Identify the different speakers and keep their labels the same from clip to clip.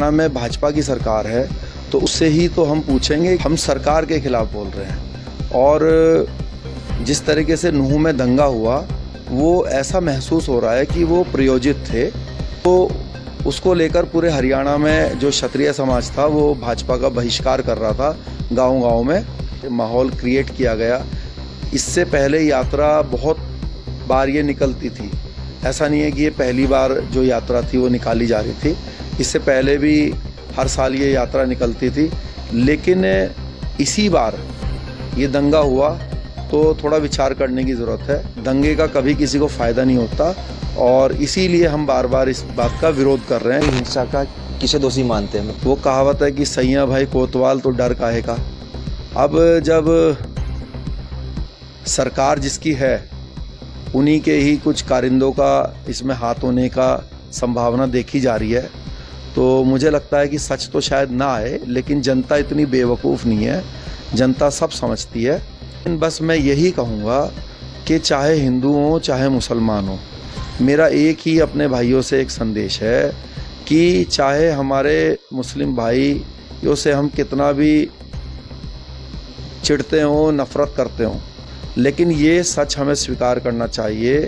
Speaker 1: हरियाणा में भाजपा की सरकार है तो उससे ही तो हम पूछेंगे। हम सरकार के खिलाफ बोल रहे हैं और जिस तरीके से नूह में दंगा हुआ वो ऐसा महसूस हो रहा है कि वो प्रयोजित थे। तो उसको लेकर पूरे हरियाणा में जो क्षत्रिय समाज था वो भाजपा का बहिष्कार कर रहा था। गांव-गांव में माहौल क्रिएट किया गया। इससे पहले यात्रा बहुत बार ये निकलती थी, ऐसा नहीं है कि ये पहली बार जो यात्रा थी वो निकाली जा रही थी। इससे पहले भी हर साल ये यात्रा निकलती थी, लेकिन इसी बार ये दंगा हुआ तो थोड़ा विचार करने की ज़रूरत है। दंगे का कभी किसी को फ़ायदा नहीं होता और इसीलिए हम बार बार इस बात का विरोध कर रहे हैं।
Speaker 2: हिंसा का किसे दोषी मानते हैं?
Speaker 1: वो कहावत है कि सैया भाई कोतवाल तो डर काहे का। अब जब सरकार जिसकी है उन्हीं के ही कुछ कारिंदों का इसमें हाथ होने का संभावना देखी जा रही है, तो मुझे लगता है कि सच तो शायद ना आए, लेकिन जनता इतनी बेवकूफ़ नहीं है, जनता सब समझती है। बस मैं यही कहूँगा कि चाहे हिंदू हो चाहे मुसलमान हो, मेरा एक ही अपने भाइयों से एक संदेश है कि चाहे हमारे मुस्लिम भाइयों से हम कितना भी चिढ़ते हों, नफ़रत करते हों, लेकिन ये सच हमें स्वीकार करना चाहिए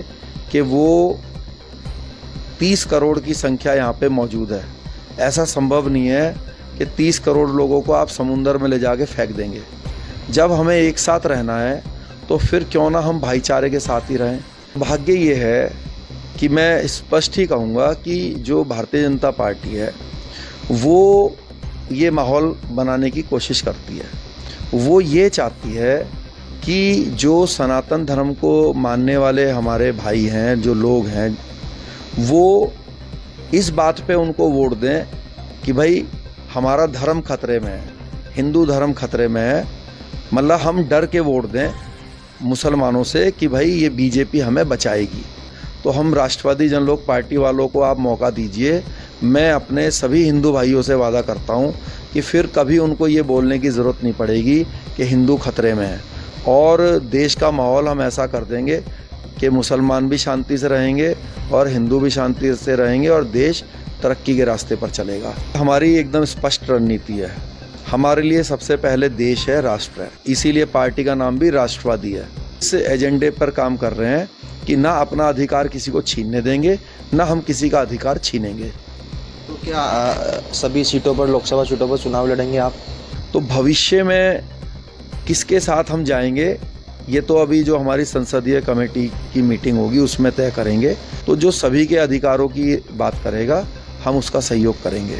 Speaker 1: कि वो 30 करोड़ की संख्या यहाँ पे मौजूद है। ऐसा संभव नहीं है कि 30 करोड़ लोगों को आप समुंदर में ले जाके फेंक देंगे। जब हमें एक साथ रहना है तो फिर क्यों ना हम भाईचारे के साथ ही रहें। भाग्य ये है कि मैं स्पष्ट ही कहूँगा कि जो भारतीय जनता पार्टी है वो ये माहौल बनाने की कोशिश करती है। वो ये चाहती है कि जो सनातन धर्म को मानने वाले हमारे भाई हैं, जो लोग हैं, वो इस बात पे उनको वोट दें कि भाई हमारा धर्म खतरे में है, हिंदू धर्म खतरे में है। मतलब हम डर के वोट दें मुसलमानों से कि भाई ये बीजेपी हमें बचाएगी। तो हम राष्ट्रवादी जनलोक पार्टी वालों को आप मौका दीजिए। मैं अपने सभी हिंदू भाइयों से वादा करता हूँ कि फिर कभी उनको ये बोलने की ज़रूरत नहीं पड़ेगी कि हिंदू खतरे में है, और देश का माहौल हम ऐसा कर देंगे कि मुसलमान भी शांति से रहेंगे और हिंदू भी शांति से रहेंगे और देश तरक्की के रास्ते पर चलेगा। हमारी एकदम स्पष्ट रणनीति है। हमारे लिए सबसे पहले देश है, राष्ट्र है, इसीलिए पार्टी का नाम भी राष्ट्रवादी है। इस एजेंडे पर काम कर रहे हैं कि ना अपना अधिकार किसी को छीनने देंगे, ना हम किसी का अधिकार छीनेंगे।
Speaker 2: तो क्या सभी सीटों पर, लोकसभा सीटों पर चुनाव लड़ेंगे आप?
Speaker 1: तो भविष्य में किसके साथ हम जाएंगे ये तो अभी जो हमारी संसदीय कमेटी की मीटिंग होगी उसमें तय करेंगे। तो जो सभी के अधिकारों की बात करेगा हम उसका सहयोग करेंगे।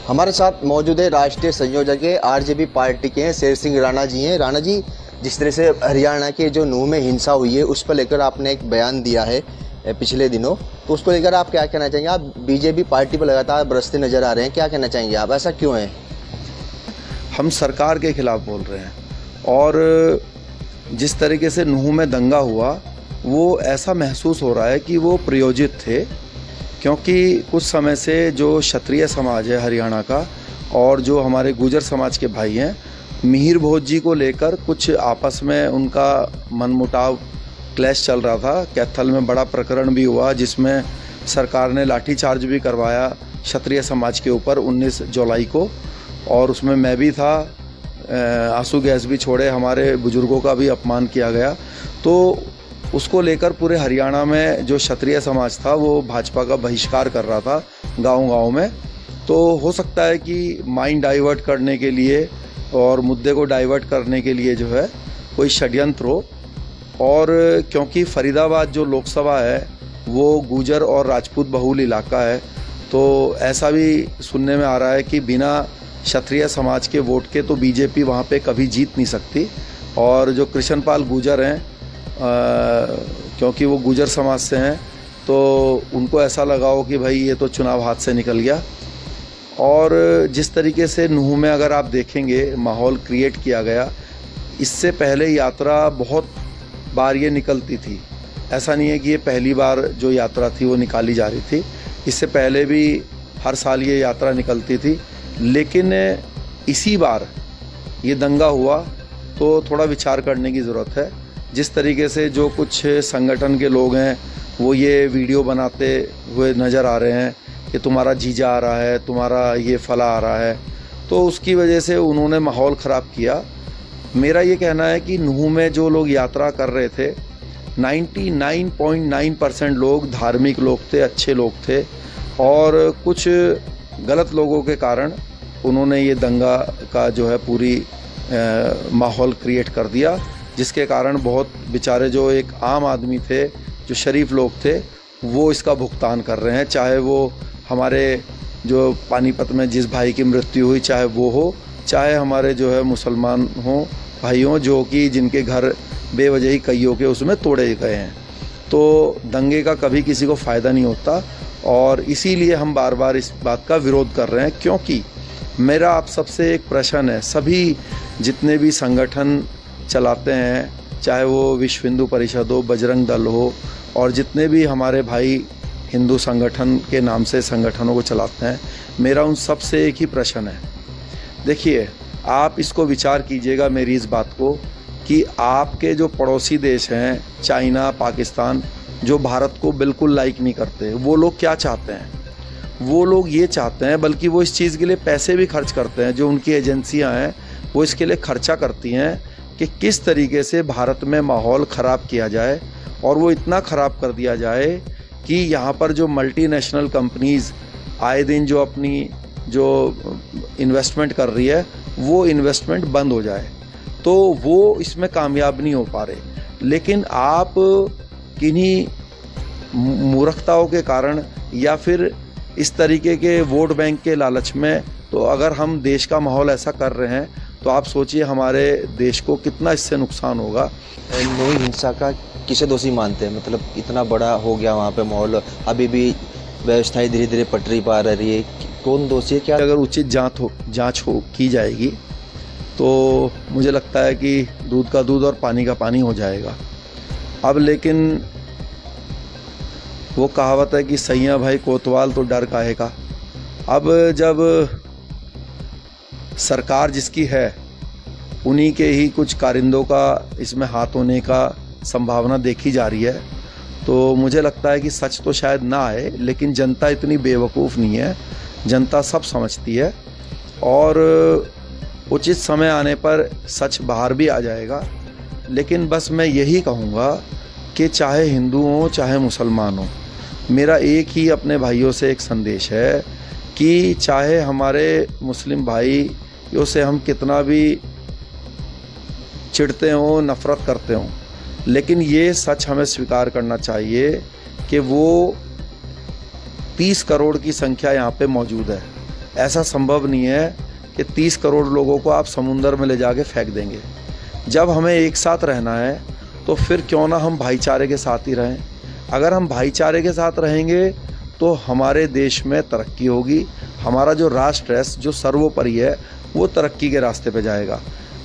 Speaker 2: हमारे साथ मौजूद है राष्ट्रीय संयोजक है आरजेपी पार्टी के शेर सिंह राणा जी हैं। राणा जी, जिस तरह से हरियाणा के जो नूह में हिंसा हुई है उस पर लेकर आपने एक बयान दिया है पिछले दिनों, तो उसको लेकर आप क्या कहना चाहेंगे? आप बीजेपी पार्टी पर लगातार बरसते नजर आ रहे हैं, क्या कहना चाहेंगे आप? ऐसा क्यों है?
Speaker 1: हम सरकार के खिलाफ बोल रहे हैं और जिस तरीके से नूह में दंगा हुआ वो ऐसा महसूस हो रहा है कि वो प्रयोजित थे, क्योंकि कुछ समय से जो क्षत्रिय समाज है हरियाणा का और जो हमारे गुर्जर समाज के भाई हैं, मिहिर भोज जी को लेकर कुछ आपस में उनका मनमुटाव, क्लैश चल रहा था। कैथल में बड़ा प्रकरण भी हुआ जिसमें सरकार ने लाठीचार्ज भी करवाया क्षत्रिय समाज के ऊपर 19 जुलाई को, और उसमें मैं भी था। आंसू गैस भी छोड़े, हमारे बुजुर्गों का भी अपमान किया गया। तो उसको लेकर पूरे हरियाणा में जो क्षत्रिय समाज था वो भाजपा का बहिष्कार कर रहा था गांव-गांव में। तो हो सकता है कि माइंड डाइवर्ट करने के लिए और मुद्दे को डाइवर्ट करने के लिए जो है कोई षड्यंत्र हो, और क्योंकि फरीदाबाद जो लोकसभा है वो गुर्जर और राजपूत बहुल इलाका है, तो ऐसा भी सुनने में आ रहा है कि बिना क्षत्रिय समाज के वोट के तो बीजेपी वहाँ पे कभी जीत नहीं सकती। और जो कृष्णपाल गुर्जर हैं, क्योंकि वो गुर्जर समाज से हैं, तो उनको ऐसा लगा हो कि भाई ये तो चुनाव हाथ से निकल गया। और जिस तरीके से नूह में अगर आप देखेंगे माहौल क्रिएट किया गया, इससे पहले यात्रा बहुत बार ये निकलती थी, ऐसा नहीं है कि ये पहली बार जो यात्रा थी वो निकाली जा रही थी। इससे पहले भी हर साल ये यात्रा निकलती थी, लेकिन इसी बार ये दंगा हुआ तो थोड़ा विचार करने की ज़रूरत है। जिस तरीके से जो कुछ संगठन के लोग हैं वो ये वीडियो बनाते हुए नज़र आ रहे हैं कि तुम्हारा जीजा आ रहा है, तुम्हारा ये फला आ रहा है, तो उसकी वजह से उन्होंने माहौल ख़राब किया। मेरा ये कहना है कि नूह में जो लोग यात्रा कर रहे थे 99.9% लोग धार्मिक लोग थे, अच्छे लोग थे, और कुछ गलत लोगों के कारण उन्होंने ये दंगा का जो है पूरी माहौल क्रिएट कर दिया, जिसके कारण बहुत बेचारे जो एक आम आदमी थे, जो शरीफ लोग थे, वो इसका भुगतान कर रहे हैं। चाहे वो हमारे जो पानीपत में जिस भाई की मृत्यु हुई, चाहे वो हो, चाहे हमारे जो है मुसलमान हों भाइयों, जो कि जिनके घर बेवजह ही कईयों के उसमें तोड़े गए हैं। तो दंगे का कभी किसी को फ़ायदा नहीं होता, और इसीलिए हम बार बार इस बात का विरोध कर रहे हैं। क्योंकि मेरा आप सबसे एक प्रश्न है, सभी जितने भी संगठन चलाते हैं, चाहे वो विश्व हिंदू परिषद हो, बजरंग दल हो, और जितने भी हमारे भाई हिंदू संगठन के नाम से संगठनों को चलाते हैं, मेरा उन सब से एक ही प्रश्न है। देखिए, आप इसको विचार कीजिएगा मेरी इस बात को, कि आपके जो पड़ोसी देश हैं, चाइना, पाकिस्तान, जो भारत को बिल्कुल लाइक नहीं करते, वो लोग क्या चाहते हैं? वो लोग ये चाहते हैं, बल्कि वो इस चीज़ के लिए पैसे भी खर्च करते हैं, जो उनकी एजेंसियां हैं वो इसके लिए खर्चा करती हैं कि किस तरीके से भारत में माहौल ख़राब किया जाए, और वो इतना ख़राब कर दिया जाए कि यहाँ पर जो मल्टीनेशनल कंपनीज़ आए दिन जो अपनी जो इन्वेस्टमेंट कर रही है, वो इन्वेस्टमेंट बंद हो जाए। तो वो इसमें कामयाब नहीं हो पा रहे। लेकिन आप किन्हीं मूर्खताओं के कारण या फिर इस तरीके के वोट बैंक के लालच में, तो अगर हम देश का माहौल ऐसा कर रहे हैं, तो आप सोचिए हमारे देश को कितना इससे नुकसान होगा।
Speaker 2: नूह हिंसा का किसे दोषी मानते हैं? मतलब इतना बड़ा हो गया वहाँ पे माहौल, अभी भी व्यवस्थाएं धीरे धीरे पटरी पर आ रही है, कौन दोषी है? क्या
Speaker 1: अगर उचित जांच की जाएगी तो मुझे लगता है कि दूध का दूध और पानी का पानी हो जाएगा। अब लेकिन वो कहावत है कि सैया भाई कोतवाल तो डर काहे का। अब जब सरकार जिसकी है, उन्हीं के ही कुछ कारिंदों का इसमें हाथ होने का संभावना देखी जा रही है, तो मुझे लगता है कि सच तो शायद ना आए, लेकिन जनता इतनी बेवकूफ़ नहीं है, जनता सब समझती है, और उचित समय आने पर सच बाहर भी आ जाएगा। लेकिन बस मैं यही कहूँगा कि चाहे हिंदू हो चाहे मुसलमान हो, मेरा एक ही अपने भाइयों से एक संदेश है कि चाहे हमारे मुस्लिम भाइयों से हम कितना भी चिढ़ते हों, नफ़रत करते हों, लेकिन ये सच हमें स्वीकार करना चाहिए कि वो 30 करोड़ की संख्या यहाँ पे मौजूद है। ऐसा संभव नहीं है कि 30 करोड़ लोगों को आप समुंदर में ले जाके फेंक देंगे। जब हमें एक साथ रहना है, तो फिर क्यों ना हम भाईचारे के साथ ही रहें। अगर हम भाईचारे के साथ रहेंगे तो हमारे देश में तरक्की होगी, हमारा जो राष्ट्र है, जो सर्वोपरि है, वो तरक्की के रास्ते पे जाएगा।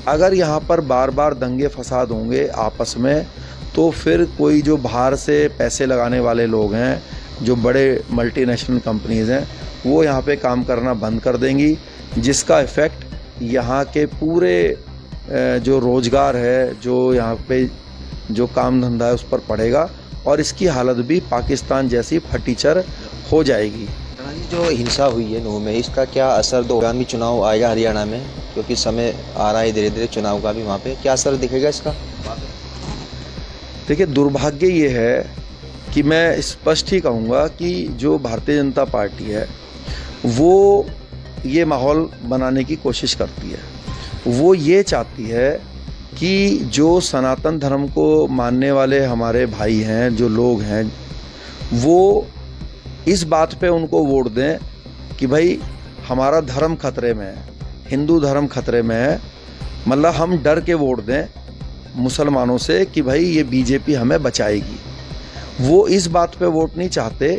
Speaker 1: अगर यहाँ पर बार बार दंगे फसाद होंगे आपस में, तो फिर कोई जो बाहर से पैसे लगाने वाले लोग हैं, जो बड़े मल्टीनेशनल कंपनीज़ हैं, वो यहाँ पे काम करना बंद कर देंगी, जिसका इफ़ेक्ट यहाँ के पूरे जो रोज़गार है, जो यहाँ पे जो काम धंधा है, उस पर पड़ेगा, और इसकी हालत भी पाकिस्तान जैसी फटीचर हो जाएगी।
Speaker 2: जो हिंसा हुई है नूह में, इसका क्या असर दो आगामी चुनाव आएगा हरियाणा में, क्योंकि समय आ रहा है धीरे धीरे चुनाव का भी, वहाँ पे क्या असर दिखेगा इसका?
Speaker 1: देखिए, दुर्भाग्य ये है कि मैं स्पष्ट ही कहूँगा कि जो भारतीय जनता पार्टी है, वो ये माहौल बनाने की कोशिश करती है। वो ये चाहती है कि जो सनातन धर्म को मानने वाले हमारे भाई हैं, जो लोग हैं, वो इस बात पे उनको वोट दें कि भाई हमारा धर्म खतरे में है, हिंदू धर्म खतरे में है। मतलब हम डर के वोट दें मुसलमानों से कि भाई ये बीजेपी हमें बचाएगी। वो इस बात पे वोट नहीं चाहते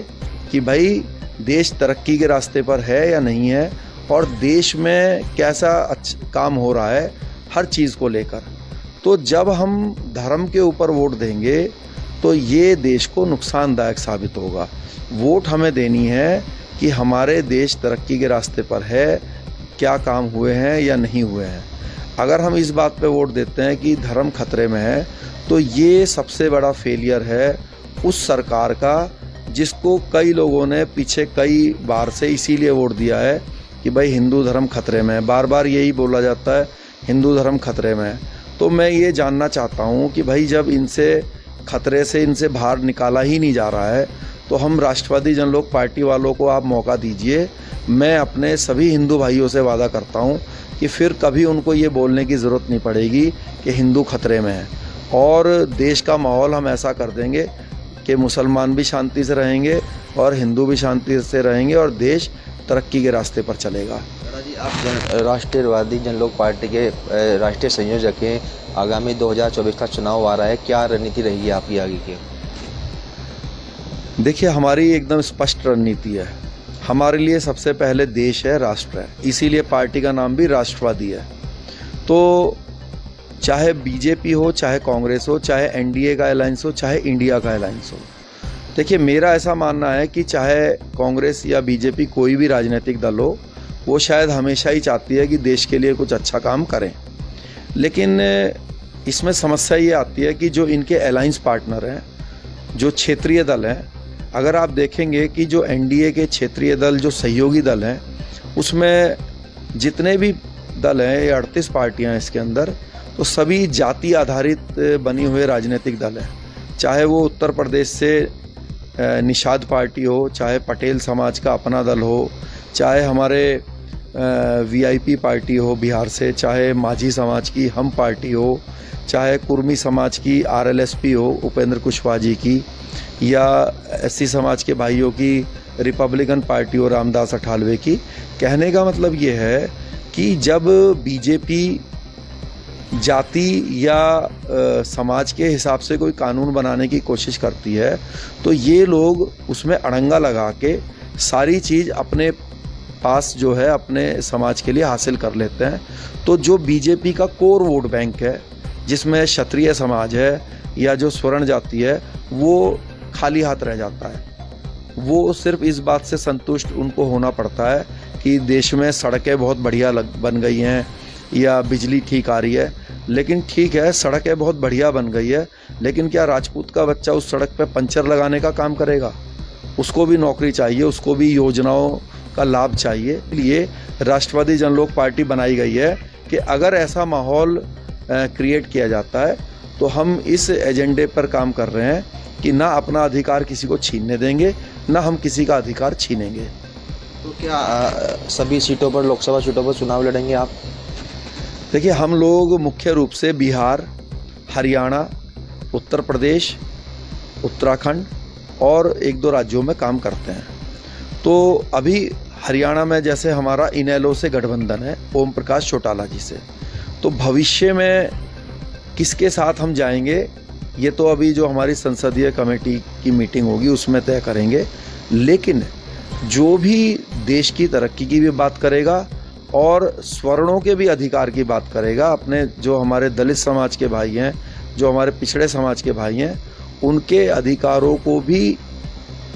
Speaker 1: कि भाई देश तरक्की के रास्ते पर है या नहीं है, और देश में कैसा अच्छा काम हो रहा है हर चीज़ को लेकर। तो जब हम धर्म के ऊपर वोट देंगे तो ये देश को नुकसानदायक साबित होगा। वोट हमें देनी है कि हमारे देश तरक्की के रास्ते पर है, क्या काम हुए हैं या नहीं हुए हैं। अगर हम इस बात पे वोट देते हैं कि धर्म खतरे में है, तो ये सबसे बड़ा फेलियर है उस सरकार का जिसको कई लोगों ने पीछे कई बार से इसीलिए वोट दिया है कि भाई हिंदू धर्म खतरे में है। बार बार यही बोला जाता है हिंदू धर्म खतरे में है। तो मैं ये जानना चाहता हूँ कि भाई जब इनसे खतरे से इनसे बाहर निकाला ही नहीं जा रहा है तो हम राष्ट्रवादी जनलोक पार्टी वालों को आप मौका दीजिए। मैं अपने सभी हिंदू भाइयों से वादा करता हूँ कि फिर कभी उनको ये बोलने की ज़रूरत नहीं पड़ेगी कि हिंदू खतरे में है। और देश का माहौल हम ऐसा कर देंगे कि मुसलमान भी शांति से रहेंगे और हिंदू भी शांति से रहेंगे और देश तरक्की के रास्ते पर चलेगा।
Speaker 2: जी, आप राष्ट्रवादी जनलोक पार्टी के राष्ट्रीय संयोजक हैं। आगामी 2024 का चुनाव आ रहा है, क्या रणनीति रहेगी आपकी आगे की?
Speaker 1: देखिए, हमारी एकदम स्पष्ट रणनीति है। हमारे लिए सबसे पहले देश है, राष्ट्र है, इसीलिए पार्टी का नाम भी राष्ट्रवादी है। तो चाहे बीजेपी हो, चाहे कांग्रेस हो, चाहे एनडीए का अलायंस हो, चाहे इंडिया का अलायंस हो, देखिए मेरा ऐसा मानना है कि चाहे कांग्रेस या बीजेपी कोई भी राजनीतिक दल हो, वो शायद हमेशा ही चाहती है कि देश के लिए कुछ अच्छा काम करें। लेकिन इसमें समस्या ये आती है कि जो इनके अलायंस पार्टनर हैं, जो क्षेत्रीय दल हैं, अगर आप देखेंगे कि जो एनडीए के क्षेत्रीय दल, जो सहयोगी दल हैं, उसमें जितने भी दल हैं, ये 38 पार्टियां हैं इसके अंदर, तो सभी जाति आधारित बनी हुए राजनीतिक दल हैं। चाहे वो उत्तर प्रदेश से निषाद पार्टी हो, चाहे पटेल समाज का अपना दल हो, चाहे हमारे वीआईपी पार्टी हो बिहार से, चाहे माझी समाज की हम पार्टी हो, चाहे कुर्मी समाज की आरएलएसपी हो उपेंद्र कुशवाहा जी की, या एससी समाज के भाइयों की रिपब्लिकन पार्टी हो रामदास अठावले की। कहने का मतलब ये है कि जब बीजेपी जाति या समाज के हिसाब से कोई कानून बनाने की कोशिश करती है तो ये लोग उसमें अड़ंगा लगा के सारी चीज़ अपने पास जो है अपने समाज के लिए हासिल कर लेते हैं। तो जो बीजेपी का कोर वोट बैंक है, जिसमें क्षत्रिय समाज है या जो स्वर्ण जाति है, वो खाली हाथ रह जाता है। वो सिर्फ इस बात से संतुष्ट उनको होना पड़ता है कि देश में सड़कें बहुत बढ़िया बन गई हैं या बिजली ठीक आ रही है। लेकिन ठीक है, सड़कें बहुत बढ़िया बन गई है, लेकिन क्या राजपूत का बच्चा उस सड़क पे पंचर लगाने का काम करेगा? उसको भी नौकरी चाहिए, उसको भी योजनाओं का लाभ चाहिए। इसलिए राष्ट्रवादी जनलोक पार्टी बनाई गई है कि अगर ऐसा माहौल क्रिएट किया जाता है तो हम इस एजेंडे पर काम कर रहे हैं कि ना अपना अधिकार किसी को छीनने देंगे, ना हम किसी का अधिकार छीनेंगे।
Speaker 2: तो क्या सभी सीटों पर, लोकसभा सीटों पर चुनाव लड़ेंगे आप?
Speaker 1: देखिए, हम लोग मुख्य रूप से बिहार, हरियाणा, उत्तर प्रदेश, उत्तराखंड और 1-2 राज्यों में काम करते हैं। तो अभी हरियाणा में जैसे हमारा इनेलो से गठबंधन है ओम प्रकाश चौटाला जी से, तो भविष्य में किसके साथ हम जाएंगे ये तो अभी जो हमारी संसदीय कमेटी की मीटिंग होगी उसमें तय करेंगे। लेकिन जो भी देश की तरक्की की भी बात करेगा और स्वर्णों के भी अधिकार की बात करेगा, अपने जो हमारे दलित समाज के भाई हैं, जो हमारे पिछड़े समाज के भाई हैं, उनके अधिकारों को भी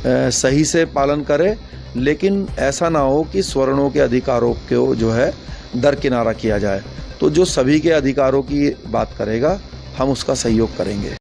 Speaker 1: सही से पालन करे। लेकिन ऐसा ना हो कि स्वर्णों के अधिकारों को जो है दरकिनारा किया जाए। तो जो सभी के अधिकारों की बात करेगा हम उसका सहयोग करेंगे।